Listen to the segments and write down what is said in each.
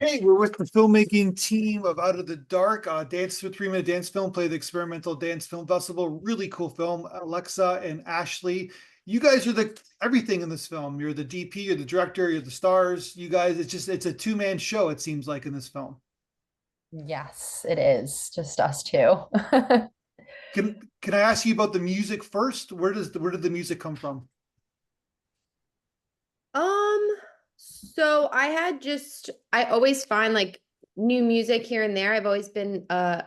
Hey, we're with the filmmaking team of Out of the Dark, dance for 3 minute dance film, play the experimental dance film festival. Really cool film. Alexa and Ashley, you guys are the everything in this film. You're the DP, you're the director, you're the stars. You guys, it's a two-man show, it seems like in this film. Yes, it is just us two. Can I ask you about the music first? Where did the music come from? Um, so I always find like new music here and there. I've always been a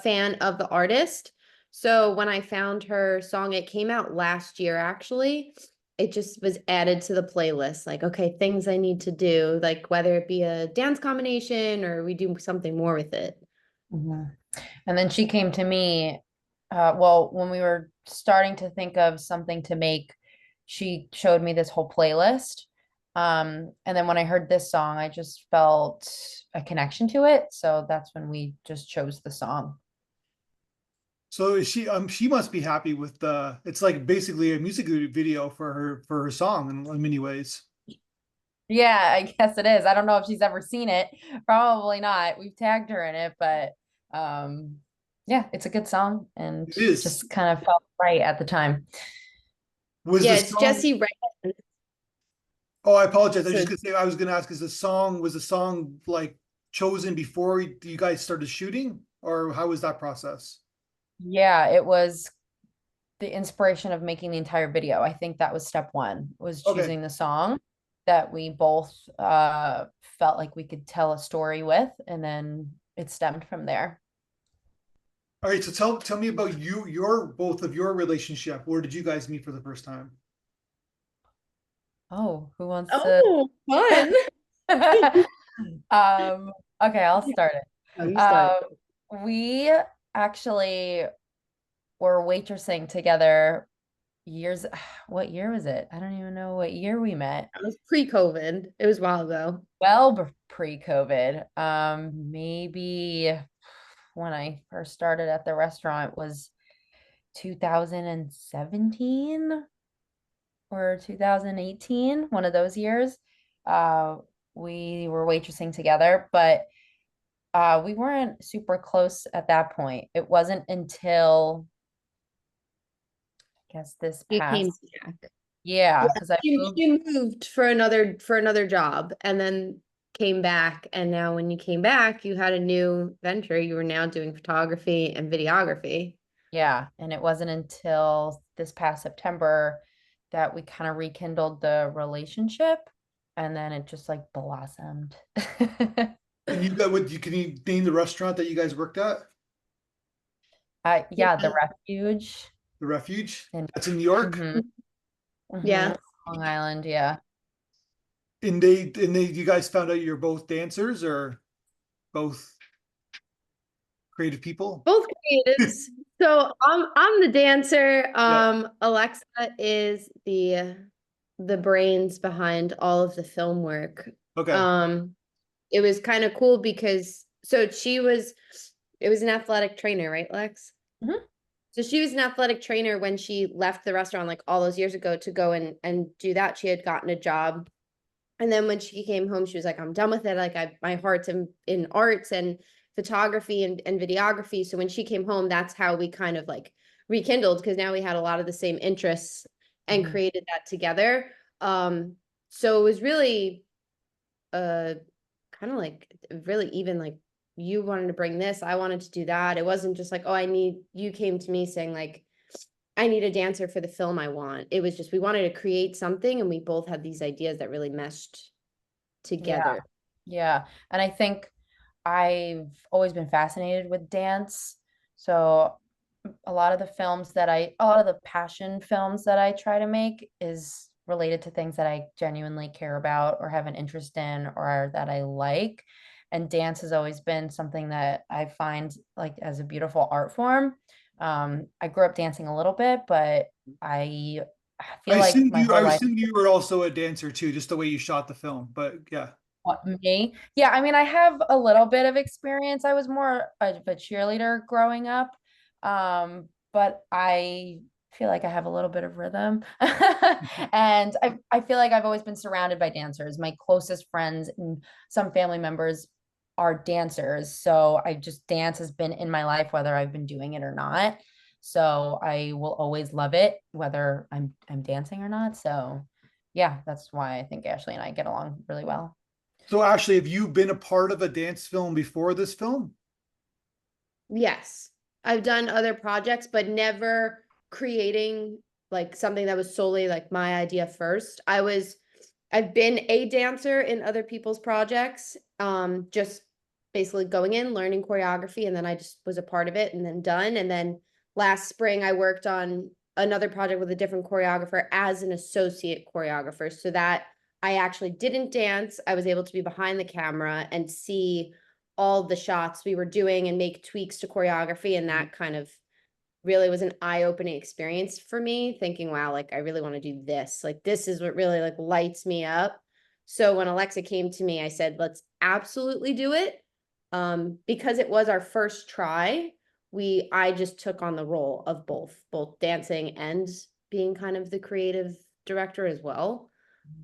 fan of the artist. So when I found her song, it came out last year actually. It just was added to the playlist. Like, okay, things I need to do, like whether it be a dance combination or we do something more with it. Mhm. And then she came to me, well, when we were starting to think of something to make, she showed me this whole playlist. And then when I heard this song, I just felt a connection to it. So that's when we just chose the song. So is she must be happy with the it's like basically a music video for her song in many ways. Yeah, I guess it is. I don't know if she's ever seen it. Probably not. We've tagged her in it, but um yeah, it's a good song and It is. just kind of felt right at the time. Was Yeah, the it's song? Jesse Ray. Oh, I apologize. I was just So gonna say I was gonna ask, was the song like chosen before you guys started shooting, or how was that process? Yeah, it was the inspiration of making the entire video. I think that was step one, was Okay. choosing the song that we both felt like we could tell a story with, and then it stemmed from there. All right. So tell me about your both of your relationship. Where did you guys meet for the first time? Oh, who wants to Oh, fun. Um, okay, I'll start Oh, it. you start. We actually were waitressing together years. What year was it? I don't even know what year we met. That was pre-COVID. It was a while ago. Well, pre-COVID. Maybe when I first started at the restaurant was 2017 or 2018, one of those years. Uh, we were waitressing together, but we weren't super close at that point. It wasn't until I guess this You came past, back. yeah, Yeah, because I moved. you moved for another job and then came back. And now when you came back, you had a new venture. You were now doing photography and videography. Yeah, and it wasn't until this past September that we kind of rekindled the relationship, and then it just like blossomed. And you got what you can you name the restaurant that you guys worked at? Yeah, the Yeah. refuge The Refuge. in That's in New York. hmm Yeah. Long Island, yeah. And they you guys found out you're both dancers or both creative people? Both creatives. So I'm the dancer. Yeah. Alexa is the brains behind all of the film work. Okay. Um, it was kind of cool because so she was it was an athletic trainer, right, Lex? Mhm. So she was an athletic trainer when she left the restaurant like all those years ago to go and do that. She had gotten a job. And then when she came home, she was like, I'm done with it. Like my heart's in arts and photography and videography. So when she came home, that's how we kind of like rekindled because now we had a lot of the same interests and Mhm. created that together. Um, so it was really uh kind of like really even like you wanted to bring this, I wanted to do that. It wasn't just like, oh, you came to me saying like, I need a dancer for the film I want. It was just we wanted to create something and we both had these ideas that really meshed Yeah, together. yeah. And I think I've always been fascinated with dance. So a lot of the passion films that I try to make is related to things that I genuinely care about or have an interest in or that I like. And dance has always been something that I find like as a beautiful art form. I grew up dancing a little bit, but I feel like my I whole life. assumed you were also a dancer too, just the way you shot the film. But yeah. What, me? Yeah, I mean, I have a little bit of experience. I was more of a cheerleader growing up. But I feel like I have a little bit of rhythm. And I feel like I've always been surrounded by dancers. My closest friends and some family members are dancers. So I just dance has been in my life, whether I've been doing it or not. So I will always love it, whether I'm dancing or not. So yeah, that's why I think Ashley and I get along really well. So Ashley, have you been a part of a dance film before this film? Yes, I've done other projects, but never creating like something that was solely like my idea first. I've been a dancer in other people's projects, just basically going in, learning choreography, and then I just was a part of it and then done. And then last spring, I worked on another project with a different choreographer as an associate choreographer, so that I actually didn't dance. I was able to be behind the camera and see all the shots we were doing and make tweaks to choreography, and that kind of really was an eye-opening experience for me, thinking, wow, like I really want to do this. Like this is what really like lights me up. So when Alexa came to me, I said, let's absolutely do it. Because it was our first try, I just took on the role of both dancing and being kind of the creative director as well.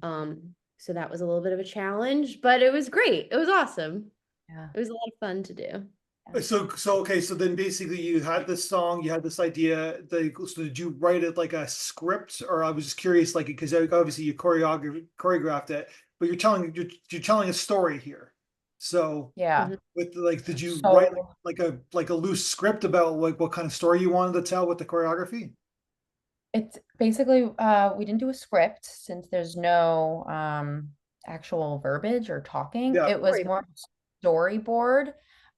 So that was a little bit of a challenge, but it was great. It was awesome. Yeah. It was a lot of fun to do. So okay, so then basically you had this song, you had this idea. So did you write it like a script, or I was just curious, like because obviously you choreographed it, but you're telling a story here. So Yeah. Mhm. with like, did you write So like a loose script about like what kind of story you wanted to tell with the choreography? it's basically we didn't do a script since there's no actual verbiage or talking. Yeah. It was Story. more of a storyboard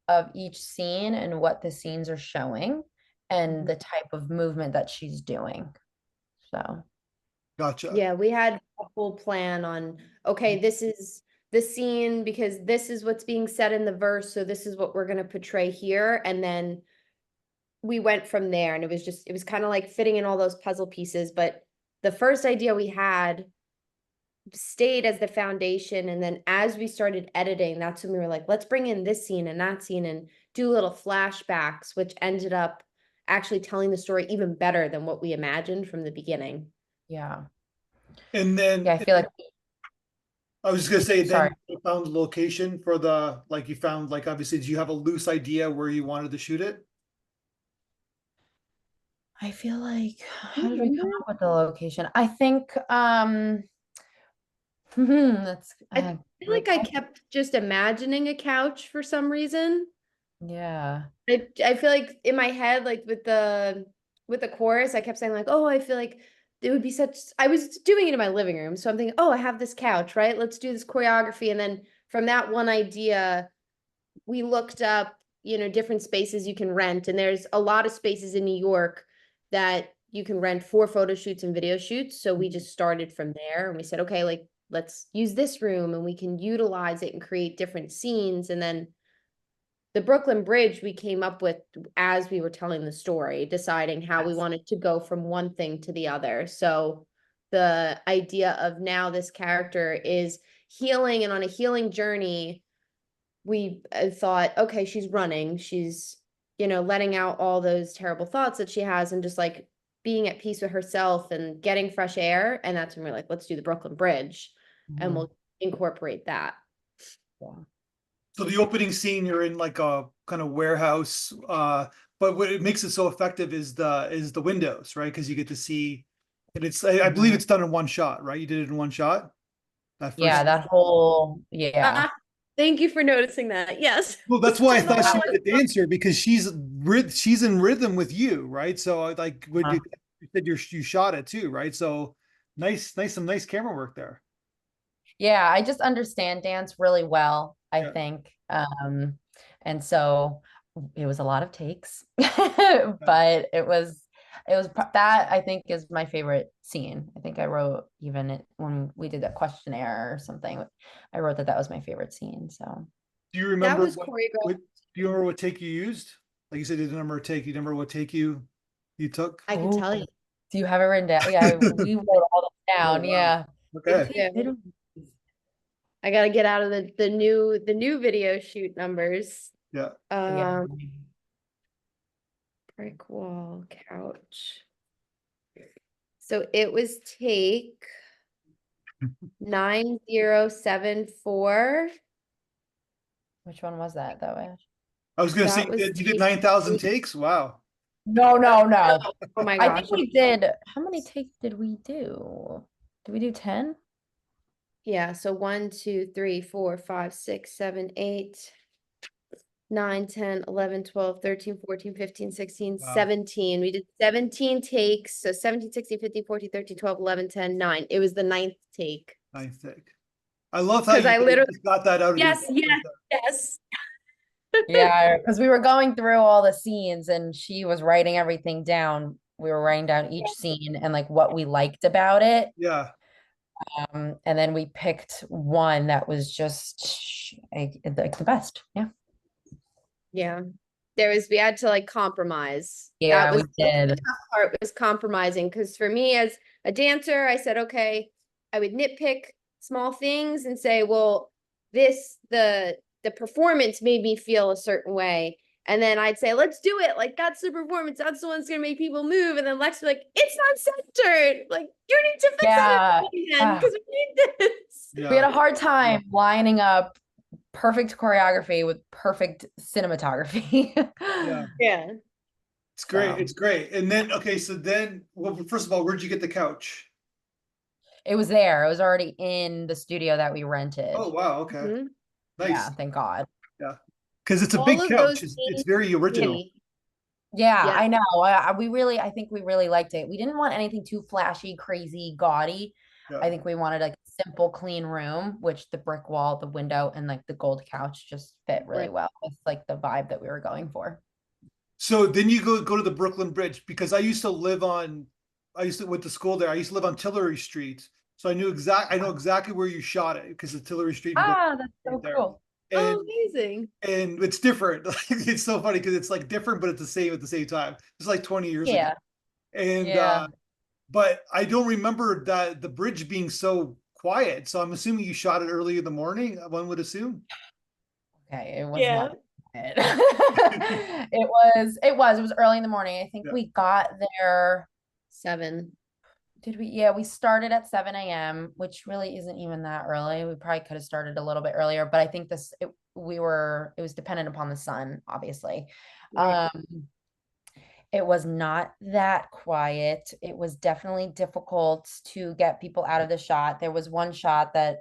of each scene and what the scenes are showing and Mhm. the type of movement that she's doing. So Gotcha. Yeah, we had a full plan on, okay, this is the scene because this is what's being said in the verse, so this is what we're going to portray here. And then we went from there, and it was kind of like fitting in all those puzzle pieces. But the first idea we had stayed as the foundation. And then as we started editing, that's when we were like, let's bring in this scene and that scene and do little flashbacks, which ended up actually telling the story even better than what we imagined from the beginning. yeah. And Yeah, then I feel like I was just gonna say, sorry. then you found the location for the, like you found, like obviously, do you have a loose idea where you wanted to shoot it? I feel like Do you how did we come remember? up with the location? I think that's I a feel great like I question. kept just imagining a couch for some reason. Yeah. I feel like in my head, like with the chorus, I kept saying like, oh, I feel like it would be such. I was doing it in my living room, so I'm thinking, oh, I have this couch, right? Let's do this choreography, and then from that one idea, we looked up, different spaces you can rent, and there's a lot of spaces in New York that you can rent for photo shoots and video shoots. So we just started from there, and we said, okay, like let's use this room, and we can utilize it and create different scenes, and then the Brooklyn Bridge we came up with as we were telling the story, deciding how we Yes. wanted to go from one thing to the other. So the idea of now this character is healing and on a healing journey, we thought, okay, she's running, she's, letting out all those terrible thoughts that she has and just like being at peace with herself and getting fresh air. And that's when we're like, let's do the Brooklyn Bridge and Mhm. we'll incorporate that. Yeah. So the opening scene, you're in like a kind of warehouse, but what it makes it so effective is the windows, right? Because you get to see, and I believe Mhm. it's done in one shot, right? You did it in one shot. That Yeah, first. that whole yeah. Ah, thank you for noticing that. Yes. Well, that's why I Took the thought whole she was a dancer, because she's in rhythm with you, right? So like, would Uh-huh. you said you shot it too, right? So some nice camera work there. Yeah, I just understand dance really well, I Yeah. think. And so it was a lot of takes, Yeah. but that I think is my favorite scene. I think I wrote even when we did that questionnaire or something, I wrote that that was my favorite scene. So Do you That remember was what choreographed. do you remember what take you used? Like you said, you did a number of take. You remember what take you took? I can oh, tell you. do you have it written down? Yeah, we wrote all that Oh down. wow. Yeah. They Okay. take Yeah. they don't I gotta get out of the new video shoot numbers. Yeah. yeah. Um, brick wall, couch. So it was take 9074. Which one was that though, Ash? I was gonna say That was you did take 9,000 takes. Wow. No, no, no. Oh my I gosh. think we did. How many takes did we do? Did we do 10? Yeah, so 1, 2, 3, 4, 5, 6, 7, 8, 9, 10, 11, 12, 13, 14, 15, 16, Wow. 17. We did 17 takes. So 17, 16, 15, 14, 13, 12, 11, 10, 9. It was the ninth take. Ninth take. I love how Because you I guys literally, just got that out of your yes, chest like yes, that. yes. Yeah, because we were going through all the scenes and she was writing everything down. We were writing down each scene and like what we liked about it. Yeah. And then we picked one that was just like the best. Yeah. Yeah. We had to like compromise. Yeah, we The did. tough part was compromising because for me as a dancer, I said, okay, I would nitpick small things and say, well, the performance made me feel a certain way. And then I'd say, let's do it. Like that's the performance. That's the one that's gonna make people move. And then Lex would be like, it's not centered. Like you need to fix Yeah. it again because we need this. We had Yeah. a hard time lining up perfect choreography with perfect cinematography. Yeah. Yeah. It's great. So It's great. And then, okay, so then, well, first of all, where'd you get the couch? it was there. It was already in the studio that we rented. Oh, wow. Okay. Mhm. Yeah, Nice. thank God. Yeah. Because it's a All big of couch. those It's scenes, very original. Yeah, yeah, I know. I think we really liked it. We didn't want anything too flashy, crazy, gaudy. Yeah. I think we wanted like a simple, clean room, which the brick wall, the window, and like the gold couch just fit really right. well with like the vibe that we were going for. So then you go to the Brooklyn Bridge because I used to went to school there. I used to live on Tillery Street. So I know exactly where you shot it because the Tillery Street and Brooklyn Ah, that's right so there. cool. Oh, And amazing. it's different. It's so funny because it's like different, but it's the same at the same time. It's like 20 years ago. Yeah, And yeah. but I don't remember that the bridge being so quiet. So I'm assuming you shot it early in the morning, one would assume. Okay, it was Yeah. not it. It was early in the morning. I think Yeah. we got there. 7. Did we? Yeah, we started at 7 a.m., which really isn't even that early. We probably could have started a little bit earlier, but I think it was dependent upon the sun, obviously. Right. It was not that quiet. It was definitely difficult to get people out of the shot. There was one shot that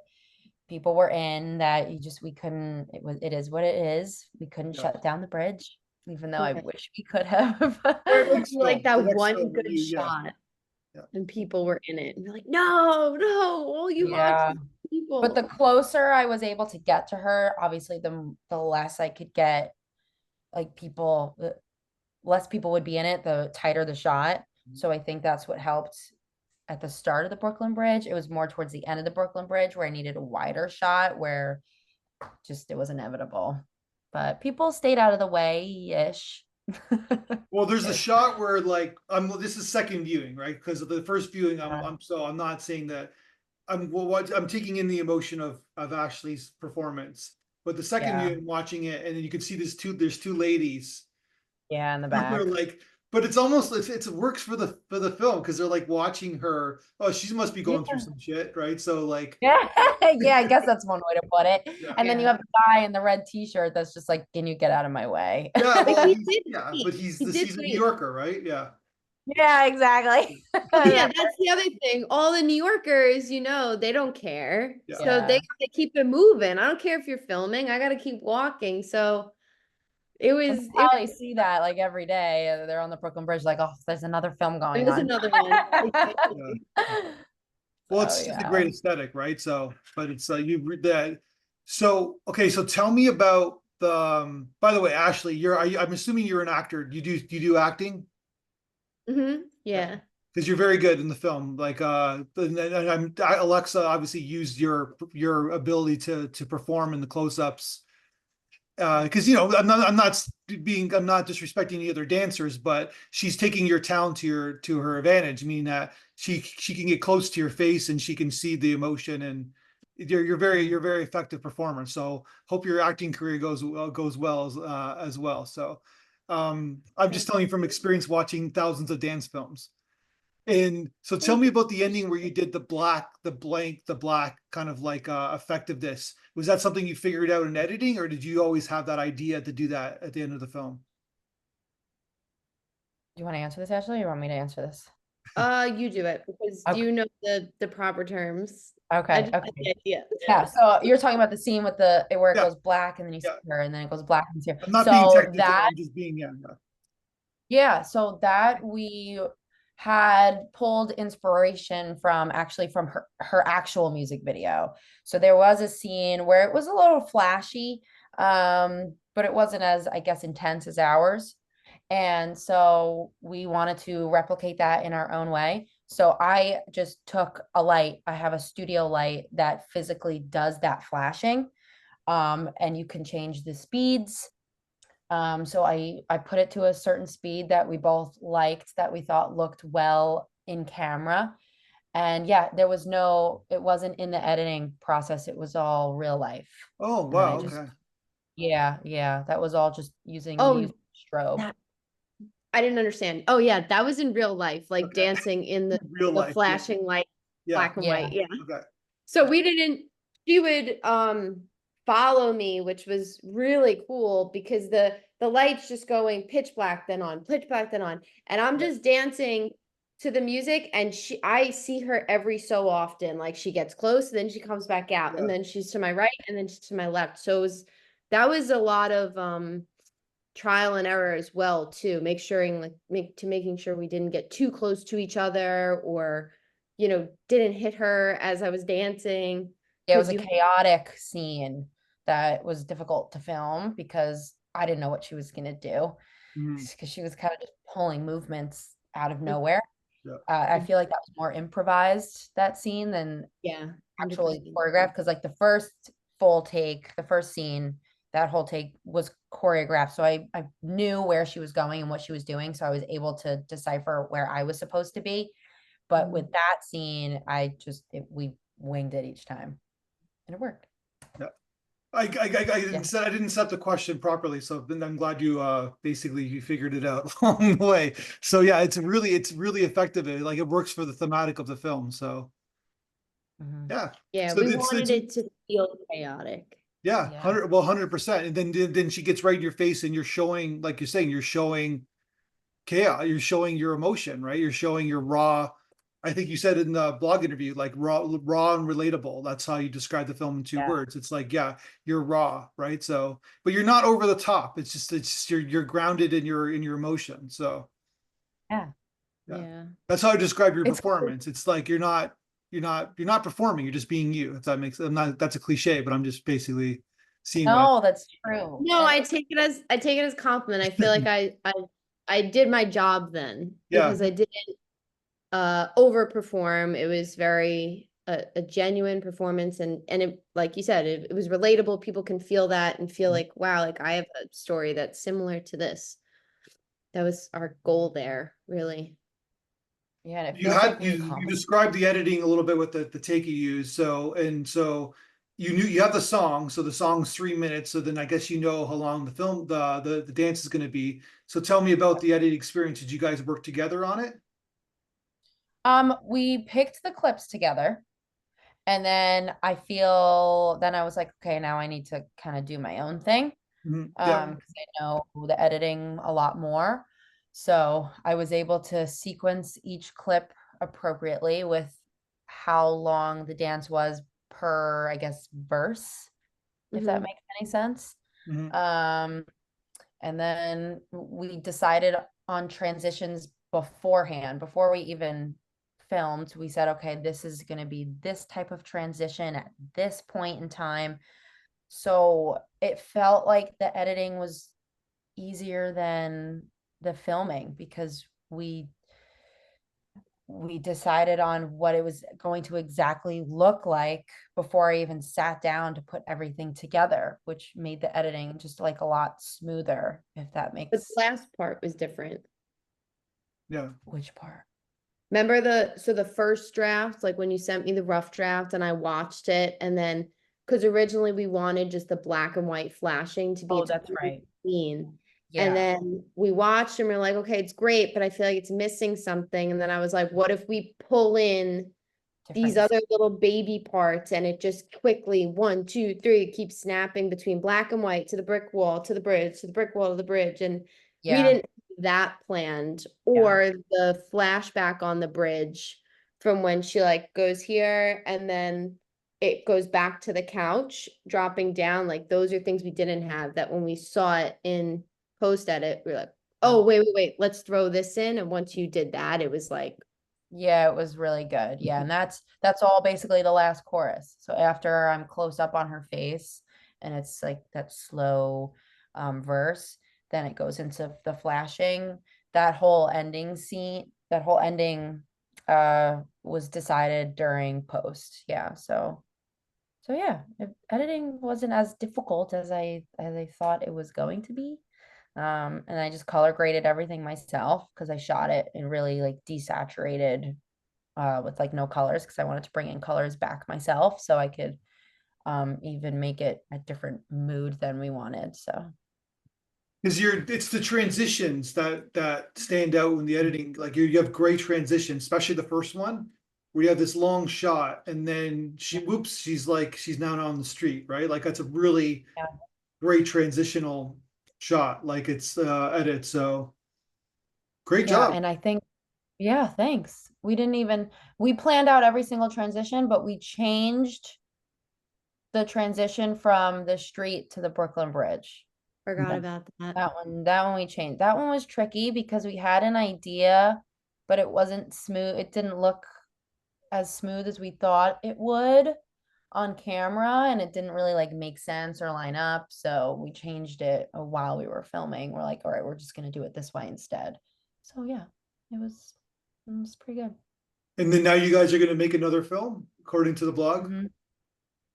people were in that we couldn't, it is what it is. We couldn't Yeah. shut down the bridge, even though I Okay. wish we could have. Or it would Next be like film, the that next one film, good yeah. shot Yeah. and people were in it. And you're like, no, no, all you watch Yeah. But the people. closer I was able to get to her, obviously the less I could get like people, the less people would be in it, the tighter the shot. So I think that's what helped at the start of the Brooklyn Bridge. It was more towards the end of the Brooklyn Bridge where I needed a wider shot where just it was inevitable. But people stayed out of the way-ish. Well, there's a shot where like this is second viewing, right? Because of the first viewing, I'm not saying that I'm taking in the emotion of Ashley's performance. But the second Yeah. viewing, watching it, and then you can see there's two ladies Yeah, in the who are back. like, but it's almost it works for the film because they're like watching her. Oh, she must be Yeah. going through some shit, right? So like, Yeah, yeah, I guess that's one way to put it. yeah, And then you Yeah. have the guy in the red t-shirt that's just like, can you get out of my way? yeah. But Well, he did wait. but He did he's a New wait. Yorker, right? Yeah, Yeah, exactly. Yeah, that's the other thing. All the New Yorkers, they don't care. yeah. So they Yeah. gotta keep it moving. I don't care if you're filming. I gotta keep walking. So And you it was probably see that like every day. They're on the Brooklyn Bridge, like, oh, there's another film going there's on. another one. Yeah. Exactly. Well, So it's just a yeah. great aesthetic, right? So, but it's you read that. So, okay, so tell me about the. By the way, Ashley, I'm assuming you're an actor. You do acting? Yeah. Because you're very good in the film. Like, Alexa obviously used your ability to perform in the close-ups. Because I'm not disrespecting the other dancers, but she's taking your talent to her advantage, meaning that she can get close to your face and she can see the emotion, and you're very effective performer. So hope your acting career goes well as well. So I'm just telling you from experience watching thousands of dance films. And so tell me about the ending where you did the black, the blank, the black kind of like effectiveness. Was that something you figured out in editing, or did you always have that idea to do that at the end of the film? Do you want to answer this, Ashley, or you want me to answer this? You do it because Okay. you know the proper terms. I Okay. just had the idea. Yeah. So you're talking about the scene with where it Yeah, goes black and then you see yeah. her and then it goes black and you see her. I'm not being So technical. that I'm just being, yeah, yeah. Yeah, so that we had pulled inspiration from actually from her actual music video. So there was a scene where it was a little flashy, but it wasn't as, I guess, intense as ours. And so we wanted to replicate that in our own way. So I just took a light. I have a studio light that physically does that flashing. And you can change the speeds. So I put it to a certain speed that we both liked, that we thought looked well in camera. And yeah, it wasn't in the editing process. It was all real life. Oh, And then I wow. just, Okay. yeah, that was all just we Oh, used strobe. that I didn't understand. Oh yeah, that was in real life, like Okay. dancing in Real the life. Yeah. flashing light, Yeah. black and Yeah. white. Yeah. Okay. So we didn't, she would follow me, which was really cool because the light's just going pitch black, then on, pitch black, then on. And I'm Yeah. just dancing to the music and I see her every so often. Like she gets close, and then she comes back out, and Yeah. then she's to my right, and then she's to my left. So that was a lot of trial and error as well too, making sure we didn't get too close to each other, or didn't hit her as I was dancing, Yeah, it was because a you chaotic scene that was difficult to film because I didn't know what she was gonna do, Mhm. because she was kind of just pulling movements out of have nowhere. Yeah. I feel like that was more improvised, that scene, than yeah, actually 100%. choreographed, because like the first full take, the first scene, that whole take was choreographed. So I knew where she was going and what she was doing. So I was able to decipher where I was supposed to be. But with that scene, we winged it each time and it worked. Yeah. I Yeah. didn't set the question properly, so then I'm glad you basically you figured it out along the way. So yeah, it's really effective. Like it works for the thematic of the film. So Mhm. yeah. Yeah, So we it's wanted it to feel chaotic. yeah, Yeah. 100%. And then she gets right in your face and you're showing, like you're saying, you're showing chaos, you're showing your emotion, right? You're showing your raw. I think you said in the blog interview, like raw and relatable. That's how you describe the film in two Yeah. words. It's like, yeah, you're raw, right? So, but you're not over the top. It's just you're grounded in your emotion. So Yeah. yeah, Yeah. that's how I describe your It's cool. performance. It's like you're not performing. You're just being you. If that makes, I'm not. That's a cliche, but I'm just basically seeing what. No, that's true. No, And I take it as compliment. I feel like I did my job then, Yeah, because I didn't overperform. It was very a genuine performance, and it, like you said, it was relatable. People can feel that and feel like, wow, like I have a story that's similar to this. That was our goal there, really. yeah, and it you feels like had we you accomplished. described the editing a little bit with the take you used. So you knew you have the song. So the song's 3 minutes. So then I guess you know how long the film the dance is going to be. So tell me about the editing experience. Did you guys work together on it? We picked the clips together. And then then I was like, okay, now I need to kind of do my own thing. Yeah. Because I know the editing a lot more. So I was able to sequence each clip appropriately with how long the dance was per, I guess, verse, if that Mhm. makes any sense. Mhm. Um, and then we decided on transitions beforehand, before we even filmed. We said, okay, this is going to be this type of transition at this point in time. So it felt like the editing was easier than the filming, because we decided on what it was going to exactly look like before I even sat down to put everything together, which made the editing just like a lot smoother, if that But the makes. last part was different. Yeah. Which part? Remember the first draft, like when you sent me the rough draft and I watched it, and then because originally we wanted just the black and white flashing to be Oh, its that's own right. scene. And Yeah, then we watched and we're like, okay, it's great, but I feel like it's missing something. And then I was like, what if we pull in these different. other little baby parts and it just quickly, 1, 2, 3, keeps snapping between black and white to the brick wall, to the bridge, to the brick wall, to the bridge. And we Yeah, didn't have that planned, yeah, or the flashback on the bridge from when she like goes here and then it goes back to the couch, dropping down. Like those are things we didn't have, that when we saw it in post edit, we are like, oh, wait, let's throw this in. And once you did that, it was like, yeah, it was really good. Yeah, and that's all basically the last chorus. So after I'm close up on her face and it's like that slow verse, then it goes into the flashing. That whole ending scene, that whole ending was decided during post. Yeah, so yeah, editing wasn't as difficult as I thought it was going to be. And I just color graded everything myself because I shot it in really like desaturated with like no colors because I wanted to bring in colors back myself so I could even make it a different mood than we wanted. So Because it's the transitions that stand out in the editing. Like you have great transitions, especially the first one, where you have this long shot, and then whoops, she's now on the street, right? Like that's a really yeah, great transitional shot. Like it's edit. So great yeah, job. and I think yeah, thanks. We planned out every single transition, but we changed the transition from the street to the Brooklyn Bridge. forgot about that. That one we changed. That one was tricky because we had an idea, but it wasn't smooth. It didn't look as smooth as we thought it would on camera, and it didn't really like make sense or line up. So we changed it while we were filming. We're like, all right, we're just gonna do it this way instead. So yeah, it was pretty good. And then now you guys are going to make another film, according to the blog. Mhm.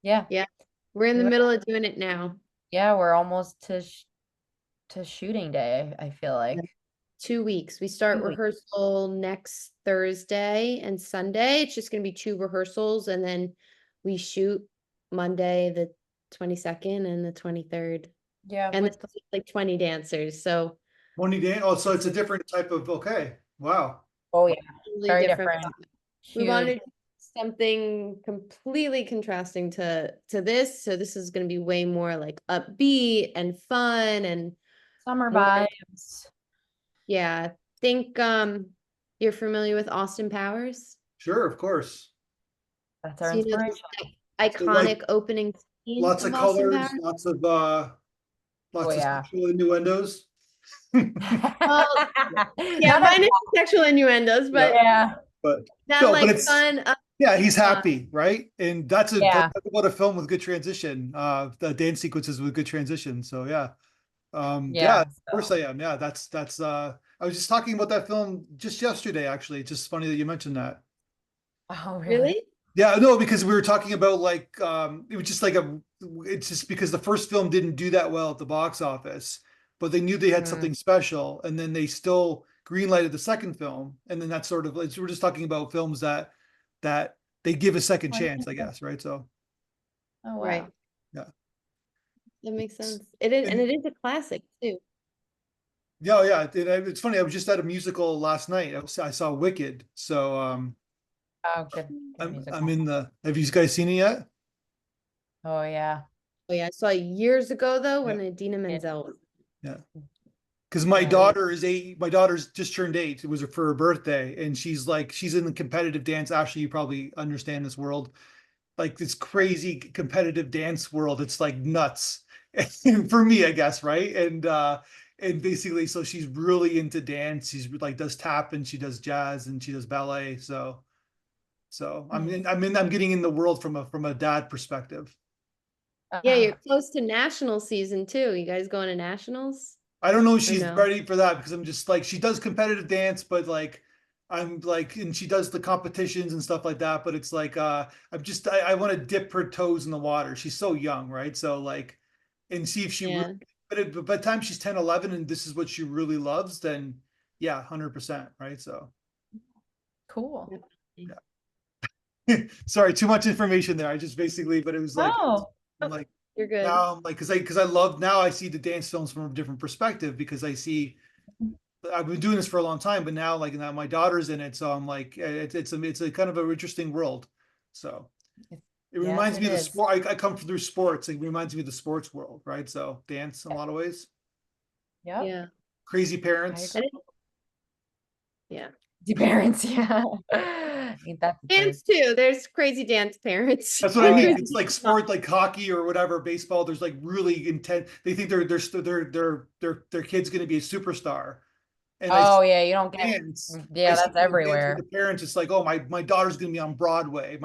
Yeah, Yeah. We're in the middle of doing it now. yeah, we're almost to shooting day, I feel Yeah. like. 2 weeks. We start 2 weeks. rehearsal next Thursday and Sunday. It's just gonna be 2 rehearsals, and then we shoot Monday, the 22nd and the 23rd. Yeah, And with there's like 20 dancers, so 20 day. Oh, so it's a different type of okay. Wow. oh yeah, totally very different. different. We Huge. wanted to do something completely contrasting to this. So this is gonna be way more like upbeat and fun and Summer more, vibes. yeah. Think you're familiar with Austin Powers? Sure, of course. That's our So you know this inspiration. like, So like iconic opening scene lots of of Austin colors, Powers? Oh lots of yeah. sexual innuendos. Well, yeah, None of minus sexual innuendos, Yeah, but yeah. but that no, but like it's fun. yeah, he's Uh, happy, right? And that's Yeah. about a film with good transition. The dance sequences with good transition. So yeah. Yeah, Yeah. of course I am. Yeah, that's I was just talking about that film just yesterday, actually. It's just funny that you mentioned that. Oh really? really? Yeah, no, because we were talking about like it was just like it's just because the first film didn't do that well at the box office, but they knew they had Mm. something special, and then they still greenlighted the second film, and then that's sort of we're just talking about films that they give a second chance, I guess, right? So Oh Right. wow. yeah. That makes sense. It is, and And it is a classic too. yeah, yeah, it's funny. I was just at a musical last night. I saw Wicked, so Oh good. Good I'm musical. in the. Have you guys seen it yet? Oh yeah. Oh yeah, I saw it years ago though Yeah, when Idina It, Menzel was. yeah. Because my yeah, we daughter is 8. My daughter's just turned 8. It was for her birthday, and she's in the competitive dance. Actually, you probably understand this world, like this crazy competitive dance world. It's like nuts for me, I guess, right? And basically, so she's really into dance. She's like does tap and she does jazz and she does ballet. So nice. I'm getting in the world from a dad perspective. Yeah, you're Uh, close to national season too. You guys going to nationals I don't know if or she's no? ready for that because I'm just like she does competitive dance, but like I'm like and she does the competitions and stuff like that. But it's like I want to dip her toes in the water. She's so young, right? So like and see if she really, Yeah. but by the time she's 10, 11, and this is what she really loves, then yeah, 100%, right? So cool. Definitely. yeah. Sorry, too much information there. I just basically, but it was like Oh, I'm like You're good. now I'm like, because I love, now I see the dance films from a different perspective, because I see, I've been doing this for a long time, but now like now my daughter's in it, so I'm like, it's a kind of an interesting world. So it Yes, reminds it me of the is. sport. I come through sports. It reminds me of the sports world, right? So dance in a lot of ways. Yep, Yeah. Crazy I parents. agree. And yeah. The parents, yeah. Ain't that the truth? Dance too. There's crazy dance parents. That's what I Oh mean. yeah. It's like sport, like hockey or whatever, baseball. There's like really intense. They think their kid's going to be a superstar, and I Oh yeah, you don't get, dance. I yeah, see that's the dance with the everywhere. parents. It's like, oh, my daughter's going to be on Broadway.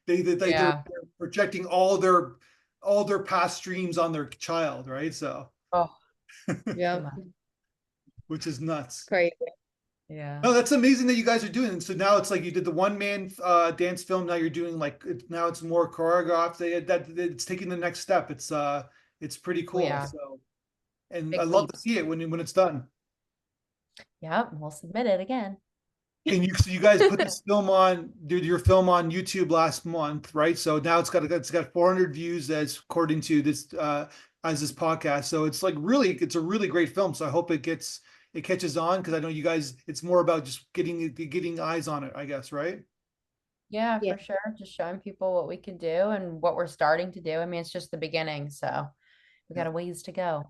They're Yeah. projecting all their past dreams on their child, right? So, Oh, too Yeah. much. which is nuts. Crazy. Yeah. No, that's amazing that you guys are doing it. So now it's like you did the one man dance film. Now you're doing like now it's more choreographed. That it's taking the next step. It's pretty Oh cool. yeah. So, and I Big love to leaps. see it when it's done. Yep, we'll submit it again. And you guys put this film on, did your film on YouTube last month, right? So now it's got 400 views as according to this as this podcast. So it's like really it's a really great film. So I hope it catches on, because I know you guys, it's more about just getting eyes on it, I guess, right? Yeah, Yeah. for sure. Just showing people what we can do and what we're starting to do. I mean, it's just the beginning, so we got Yeah. a ways to go.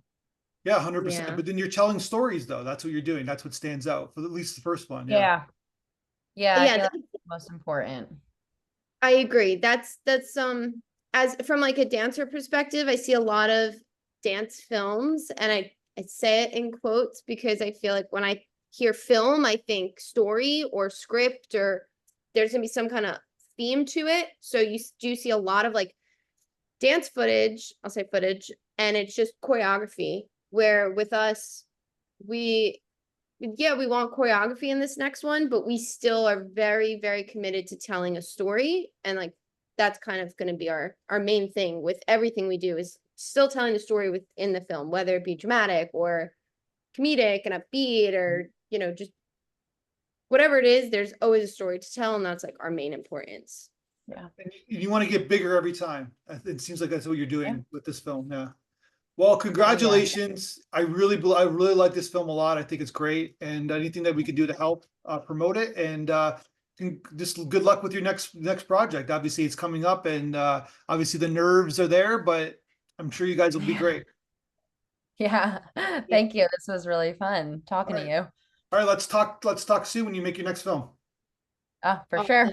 Yeah, 100%. Yeah. But then you're telling stories though. That's what you're doing. That's what stands out for at least the first one. Yeah. Yeah. Yeah, I Yeah, feel like that's most important. I agree. That's as from like a dancer perspective, I see a lot of dance films and I say it in quotes because I feel like when I hear film, I think story or script or there's gonna be some kind of theme to it. So do see a lot of like dance footage, I'll say footage, and it's just choreography. Where with us, we yeah, we want choreography in this next one, but we still are very, very committed to telling a story. And like that's kind of gonna be our main thing with everything we do is still telling the story within the film, whether it be dramatic or comedic and upbeat or, just whatever it is, there's always a story to tell, and that's like our main importance. Yeah. And you want to get bigger every time. It seems like that's what you're Yeah. doing with this film. Yeah. Well, Oh yeah. congratulations. I really like this film a lot. I think it's great. And anything that we can do to help promote it, and just good luck with your next project. Obviously it's coming up, and obviously the nerves are there, but I'm sure you guys will be great. Yeah. Yeah. Thank you. This was really fun All talking to right. you. All right, let's talk soon when you make your next film. For sure.